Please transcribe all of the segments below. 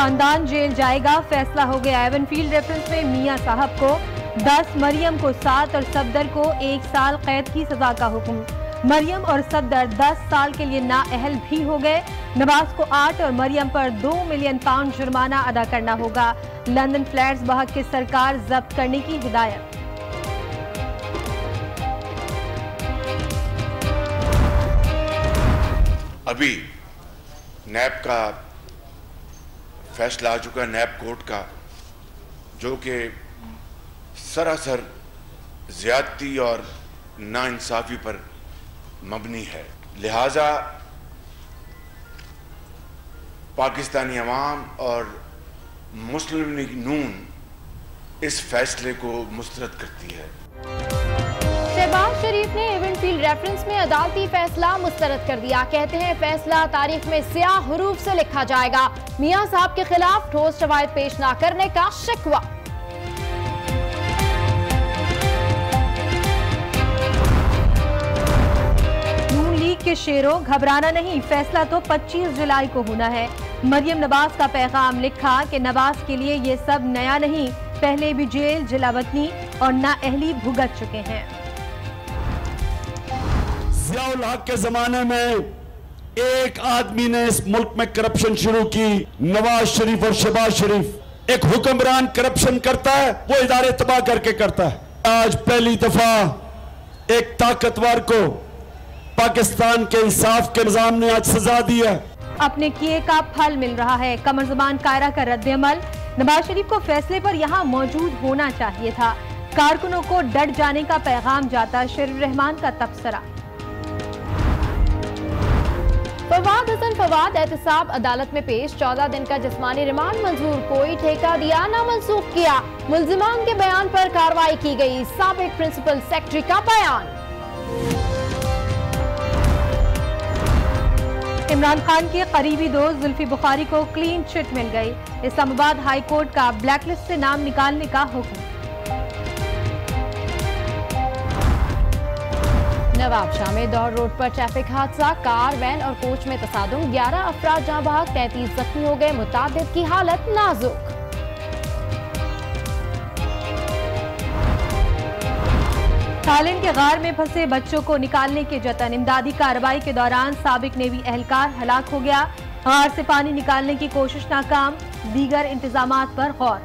खानदान जेल जाएगा, फैसला हो गया। एवनफील्ड रेफरेंस में मियां साहब को 10, मरियम को 7 और सफदर को 1 साल कैद की सजा का हुक्म। मरियम और सफदर 10 साल के लिए नाअहल भी हो गए। नवाज को 8 और मरियम पर 2 मिलियन पाउंड जुर्माना अदा करना होगा। लंदन फ्लैट्स बहक के सरकार जब्त करने की हिदायत। अभी नैब का फैसला आ चुका है, नैब कोर्ट का, जो कि सरासर ज्यादती और नाइंसाफी पर मबनी है। लिहाजा पाकिस्तानी अवाम और मुस्लिम लीग नून इस फैसले को मुस्तरद करती है। शहबाज शरीफ ने एवनफील्ड रेफरेंस में अदालती फैसला मुस्तरद कर दिया। कहते हैं फैसला तारीख में स्याह हरूफ से लिखा जाएगा। मियां साहब के खिलाफ ठोस शवाहिद पेश न करने का शिकवा। नून लीग के शेरों, घबराना नहीं, फैसला तो 25 जुलाई को होना है। मरियम नवाज का पैगाम लिखा कि नवाज के लिए ये सब नया नहीं, पहले भी जेल, जलावतनी और नाअहली भुगत चुके हैं। ज़ियाउल हक के जमाने में एक आदमी ने इस मुल्क में करप्शन शुरू की, नवाज शरीफ और शहबाज शरीफ। एक हुक्मरान करप्शन करता है, वो इदारे तबाह करके करता है। आज पहली दफा एक ताकतवर को पाकिस्तान के इंसाफ के निजाम ने आज सजा दी है। अपने किए का फल मिल रहा है। कमर ज़मान कायरा का रद्द-ए-अमल। नवाज शरीफ को फैसले पर यहाँ मौजूद होना चाहिए था। कारकुनों को डट जाने का पैगाम जाता। शरीफ रहमान का तबसरा। फवाद हसन फवाद एहतसाब अदालत में पेश। 14 दिन का जिस्मानी रिमांड मंजूर। कोई ठेका दिया ना मनसूख किया। मुल्जिमान के बयान पर कार्रवाई की गई। साबिक प्रिंसिपल सेक्रेटरी का बयान। इमरान खान के करीबी दोस्त जुल्फी बुखारी को क्लीन चिट मिल गई। इस्लामाबाद हाई कोर्ट का ब्लैकलिस्ट से नाम निकालने का हुक्म। नवाबशाह में दौड़ रोड पर ट्रैफिक हादसा। कार, वैन और कोच में तसादुम। 11 अफराद जहां बहक, 33 जख्मी हो गए। मुताबिद की हालत नाजुक। थाईलैंड के गार में फंसे बच्चों को निकालने के जतन। इमदादी कार्रवाई के दौरान साबिक नेवी एहलकार हलाक हो गया। गार से पानी निकालने की कोशिश नाकाम। दीगर इंतजामात पर गौर।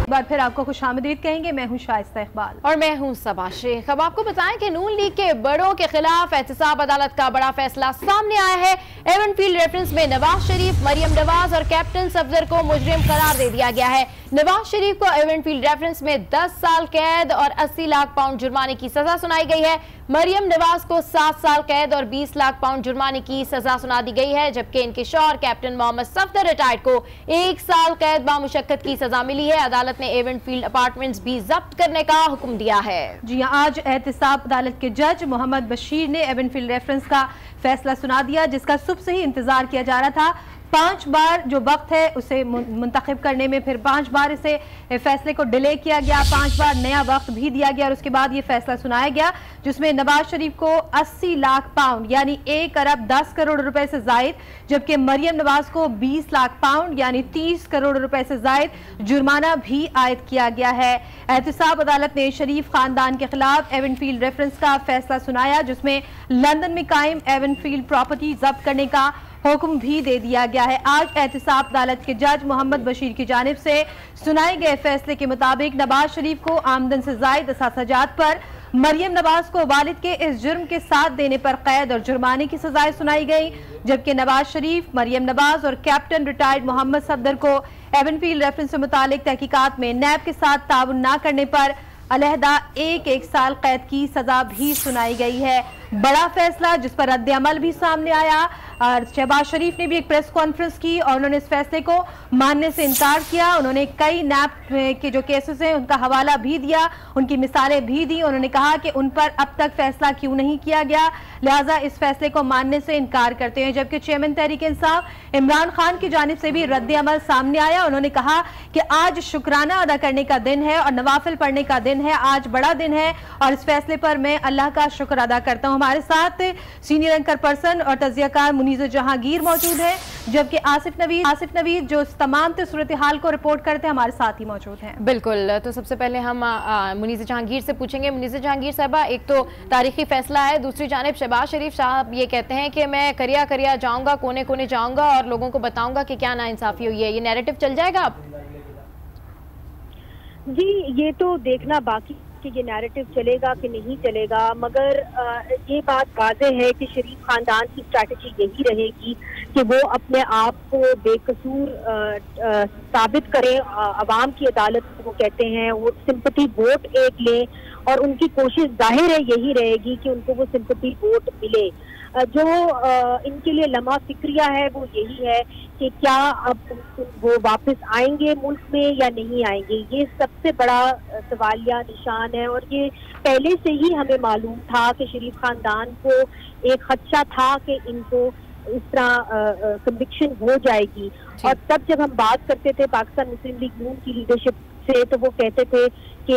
एक बार फिर आपको खुशामदीद कहेंगे। मैं हूं शाइस्ता इकबाल और मैं हूं सबा शेख। अब आपको बताएं कि नून लीग के बड़ों के खिलाफ एहतसाब अदालत का बड़ा फैसला सामने आया है। एवनफील्ड रेफरेंस में नवाज शरीफ, मरियम नवाज और कैप्टन सफदर को मुजरिम करार दे दिया गया है। नवाज शरीफ को एवनफील्ड रेफरेंस में 10 साल कैद और 80 लाख पाउंड जुर्माने की सजा सुनाई गई है। मरियम नवाज को 7 साल कैद और 20 लाख पाउंड जुर्माने की सजा सुना दी गई है, जबकि इनके शौहर कैप्टन मोहम्मद सफदर रिटायर्ड को 1 साल कैद बामुशक्कत की सजा मिली है। अदालत ने एवनफील्ड अपार्टमेंट्स भी जब्त करने का हुक्म दिया है। जी हां, आज एहतसाब अदालत के जज मोहम्मद बशीर ने एवनफील्ड रेफरेंस का फैसला सुना दिया, जिसका सुबह से ही इंतजार किया जा रहा था। 5 बार जो वक्त है उसे मुंतखब करने में, फिर 5 बार इसे फैसले को डिले किया गया, 5 बार नया वक्त भी दिया गया और उसके बाद ये फैसला सुनाया गया, जिसमें नवाज शरीफ को 80 लाख पाउंड यानी 1 अरब 10 करोड़ रुपए से जायद, जबकि मरियम नवाज को 20 लाख पाउंड यानी 30 करोड़ रुपए से जायद जुर्माना भी आयद किया गया है। एहतसाब अदालत ने शरीफ खानदान के खिलाफ एवनफील्ड रेफरेंस का फैसला सुनाया, जिसमें लंदन में कायम एवनफील्ड प्रॉपर्टी जब्त करने का हुक्म भी दे दिया गया है। आज एहतसाब अदालत के जज मोहम्मद बशीर की जानिब से सुनाए गए फैसले के मुताबिक नवाज शरीफ को आमदन से जायद असासाजात पर, मरियम नवाज को वालिद के इस जुर्म के साथ देने पर कैद और जुर्माने की सजाएं सुनाई गई, जबकि नवाज शरीफ, मरियम नवाज और कैप्टन रिटायर्ड मोहम्मद सफदर को एवनफील्ड रेफरेंस से मुतालिक तहकीकात में नैब के साथ ताउन न करने पर अलहदा 1 साल कैद की सजा भी सुनाई गई है। बड़ा फैसला जिस पर रद्द अमल भी सामने आया। और शहबाज शरीफ ने भी एक प्रेस कॉन्फ्रेंस की और उन्होंने इस फैसले को मानने से इनकार किया। उन्होंने कई नैब के जो केसेस हैं उनका हवाला भी दिया, उनकी मिसालें भी दी। उन्होंने कहा कि उन पर अब तक फैसला क्यों नहीं किया गया, लिहाजा इस फैसले को मानने से इनकार करते हैं। जबकि चेयरमैन तहरीक इंसाफ इमरान खान की जानिब से भी रद्द अमल सामने आया। उन्होंने कहा कि आज शुक्राना अदा करने का दिन है और नवाफिल पढ़ने का दिन है, आज बड़ा दिन है और इस फैसले पर मैं अल्लाह का शुक्र अदा करता हूँ। हमारे साथ सीनियर एंकर पर्सन और तजियाकार मुनीज़ जहांगीर मौजूद है, जबकि आसिफ नवीद जो तमाम सूरत हाल को रिपोर्ट करते हैं हमारे साथ ही मौजूद हैं। बिल्कुल, तो सबसे पहले हम मुनीज़ जहांगीर से पूछेंगे। मुनीज़ जहांगीर साहबा, एक तो तारीखी फैसला है, दूसरी जानिब शहबाज शरीफ साहब ये कहते हैं कि मैं करिया जाऊंगा, कोने कोने जाऊंगा और लोगों को बताऊंगा कि क्या नाइंसाफी हुई है। ये नैरेटिव चल जाएगा अब? जी, ये तो देखना बाकी कि ये नैरेटिव चलेगा कि नहीं चलेगा, मगर ये बात वाज़ेह है कि शरीफ खानदान की स्ट्रैटेजी यही रहेगी कि वो अपने आप को बेकसूर साबित करें। अवाम की अदालत को कहते हैं, वो सिंपैथी वोट एक लें और उनकी कोशिश जाहिर है यही रहेगी कि उनको वो सिंपैथी वोट मिले। जो इनके लिए लम्हा फिक्रिया है वो यही है कि क्या अब वो वापस आएंगे मुल्क में या नहीं आएंगे। ये सबसे बड़ा सवालिया निशान है और ये पहले से ही हमें मालूम था कि शरीफ खानदान को एक खदशा था कि इनको इस तरह कन्विक्शन हो जाएगी। और तब जब हम बात करते थे पाकिस्तान मुस्लिम लीग नून की लीडरशिप से, तो वो कहते थे कि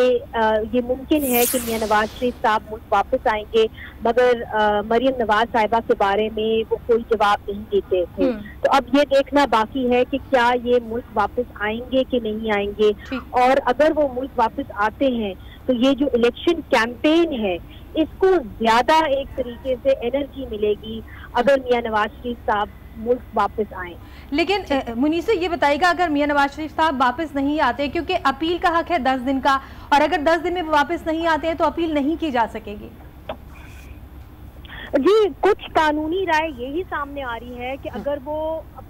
ये मुमकिन है कि मियां नवाज शरीफ साहब मुल्क वापस आएंगे, मगर मरियम नवाज साहिबा के बारे में वो कोई जवाब नहीं देते थे। तो अब ये देखना बाकी है कि क्या ये मुल्क वापस आएंगे कि नहीं आएंगे, और अगर वो मुल्क वापस आते हैं तो ये जो इलेक्शन कैंपेन है इसको ज्यादा एक तरीके से एनर्जी मिलेगी अगर मियां नवाज शरीफ साहब मुल्क वापस आए। लेकिन मुनीस ये बताइएगा, अगर मियां नवाज शरीफ साहब वापस नहीं आते, क्योंकि अपील का हक है 10 दिन का, और अगर 10 दिन में वापस नहीं आते हैं तो अपील नहीं की जा सकेगी। जी, कुछ कानूनी राय यही सामने आ रही है कि अगर वो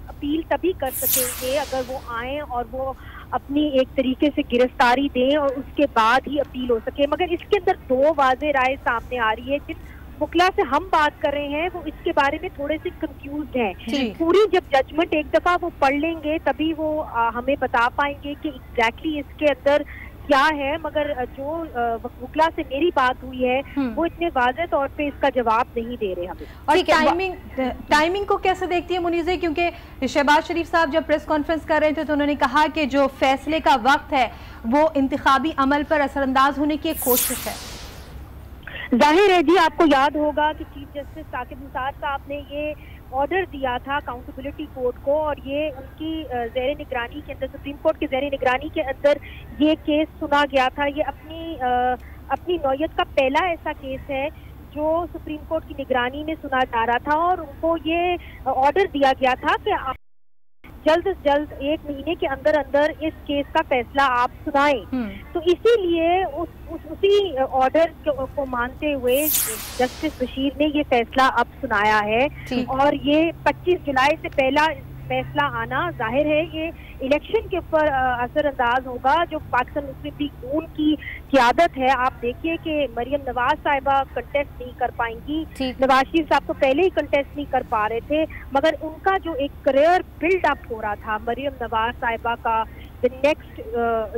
अपील तभी कर सकेंगे अगर वो आए और वो अपनी एक तरीके से गिरफ्तारी दें और उसके बाद ही अपील हो सके। मगर इसके अंदर दो वाज़ेह राय सामने आ रही है। जिन मुकला से हम बात कर रहे हैं वो इसके बारे में थोड़े से कंफ्यूज हैं। पूरी जब जजमेंट एक दफा वो पढ़ लेंगे तभी वो हमें बता पाएंगे कि एग्जैक्टली इसके अंदर क्या है। मगर जो मुकला से मेरी बात हुई है वो इतने वाज़ेह तौर पे इसका जवाब नहीं दे रहे हमें। और टाइमिंग को कैसे देखती है मुनीज़े, क्योंकि शहबाज शरीफ साहब जब प्रेस कॉन्फ्रेंस कर रहे थे तो उन्होंने कहा कि जो फैसले का वक्त है वो इंतखाबी अमल पर असरअंदाज होने की एक कोशिश है। जाहिर है जी, आपको याद होगा कि चीफ जस्टिस साकिब निसार साहब ने ये ऑर्डर दिया था अकाउंटेबिलिटी कोर्ट को, और ये उनकी ज़ेरे निगरानी के अंदर, सुप्रीम कोर्ट की ज़ेरे निगरानी के अंदर ये केस सुना गया था। ये अपनी नौयत का पहला ऐसा केस है जो सुप्रीम कोर्ट की निगरानी में सुना जा रहा था, और उनको ये ऑर्डर दिया गया था कि आप जल्द से जल्द 1 महीने के अंदर अंदर इस केस का फैसला आप सुनाएं। तो इसीलिए उसी ऑर्डर को मानते हुए जस्टिस बशीर ने ये फैसला अब सुनाया है, और ये 25 जुलाई से पहला फैसला आना जाहिर है ये इलेक्शन के ऊपर असरअंदाज होगा जो पाकिस्तान मुस्लिम लीग नून की क़ियादत है। आप देखिए कि मरियम नवाज साहिबा कंटेस्ट नहीं कर पाएंगी। नवाज शरीफ साहब तो पहले ही कंटेस्ट नहीं कर पा रहे थे, मगर उनका जो एक करियर बिल्ड अप हो रहा था मरियम नवाज साहिबा का, द नेक्स्ट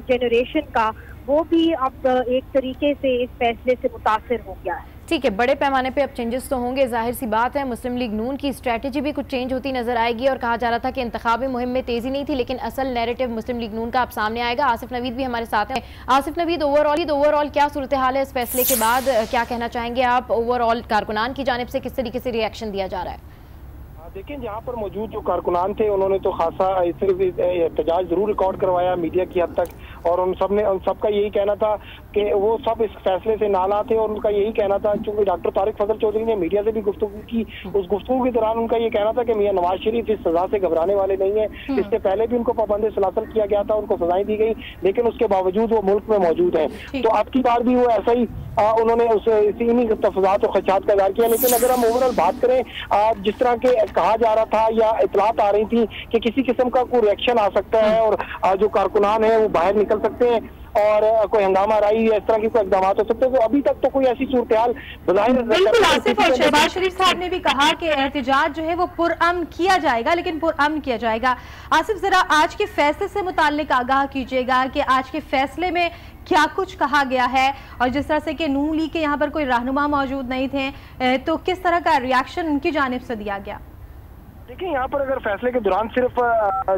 जनरेशन का, वो भी अब एक तरीके से इस फैसले से मुतासिर हो गया है। ठीक है, बड़े पैमाने पे अब चेंजेस तो होंगे, जाहिर सी बात है। मुस्लिम लीग नून की स्ट्रेटजी भी कुछ चेंज होती नजर आएगी, और कहा जा रहा था कि इंतखाबी मुहिम में तेजी नहीं थी, लेकिन असल नैरेटिव मुस्लिम लीग नून का अब सामने आएगा। आसिफ नवीद भी हमारे साथ हैं। आसिफ नवीद, ओवरऑल क्या सूरत हाल है इस फैसले के बाद, क्या कहना चाहेंगे आप? ओवरऑल कारकुनान की जानिब से किस तरीके से रिएक्शन दिया जा रहा है? देखिए, यहाँ पर मौजूद जो कारकुनान थे उन्होंने तो खासा सिर्फ एहतजाज जरूर रिकॉर्ड करवाया मीडिया की हद तक, और उन सबका यही कहना था कि वो सब इस फैसले से नाला थे, और उनका यही कहना था, चूंकि डॉक्टर तारिक फजल चौधरी ने मीडिया से भी गुफ्तगू की, उस गुफ्तगू के दौरान उनका ये कहना था कि मियां नवाज शरीफ इस सजा से घबराने वाले नहीं है। इससे पहले भी उनको पाबंद सलासल किया गया था, उनको सजाएं दी गई, लेकिन उसके बावजूद वो मुल्क में मौजूद है। तो अब की बार भी वो ऐसा ही उन्होंने इन्हीं तफजात और खदशात का इज़हार किया। लेकिन अगर हम ओवरऑल बात करें, जिस तरह के कहा जा रहा था या इतलात आ रही थी कि किसी किस्म का कोई रिएक्शन आ सकता है और जो कारकुनान है वो बाहर निकल सकते हैं और कोई हंगामा राई या इस तरह की कोई इक़दाम हो सकते हैं, तो अभी तक तो कोई ऐसी सूरत हाल बिल्कुल। आसिफ और शहबाज शरीफ साहब ने भी कहा कि एहतजाज जो है वो पुरअमन किया जाएगा, लेकिन पुरअमन किया जाएगा। आसिफ, जरा आज के फैसले से मुताल्लिक आगाह कीजिएगा कि आज के फैसले में क्या कुछ कहा गया है, और जिस तरह से कि नून लीग के यहाँ पर कोई रहनुमा मौजूद नहीं थे, तो किस तरह का रिएक्शन उनकी जानिब से दिया गया? देखिए यहाँ पर अगर फैसले के दौरान सिर्फ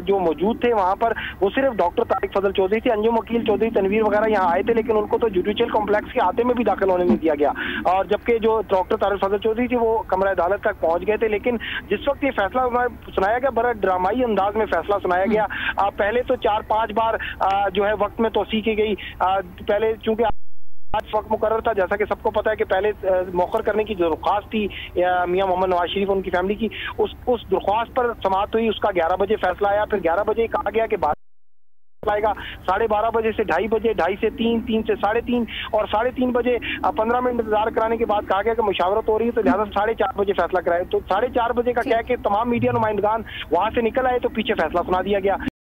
जो मौजूद थे वहाँ पर वो सिर्फ डॉक्टर तारिक फजल चौधरी थे, अंजुम वकील चौधरी तनवीर वगैरह यहाँ आए थे, लेकिन उनको तो जुडिशियल कॉम्प्लेक्स के आते में भी दाखिल होने नहीं दिया गया। और जबकि जो डॉक्टर तारिक फजल चौधरी थे वो कमरा अदालत तक पहुंच गए थे। लेकिन जिस वक्त ये फैसला सुनाया गया, बड़ा ड्रामाई अंदाज में फैसला सुनाया गया। पहले तो 4-5 बार जो है वक्त में तोसी की गई। पहले चूंकि आज वक्त मुकर्रर था, जैसा कि सबको पता है कि पहले मौखर करने की जो दरख्वास्त थी मियां मोहम्मद नवाज शरीफ उनकी फैमिली की, उस दरख्वास्त पर समाअत हुई। उसका 11 बजे फैसला आया। फिर 11 बजे कहा गया कि आएगा 12:30 बजे से 2:30 बजे, 2:30 से 3, 3 से 3:30 और 3:30 बजे 15 मिनट इंतजार कराने के बाद कहा गया कि मुशावरत हो रही है, तो लिहाजा 4:30 बजे फैसला कराए। तो 4:30 बजे का क्या है कि तमाम मीडिया नुमाइंदगान वहां से निकल आए तो पीछे फैसला सुना दिया गया।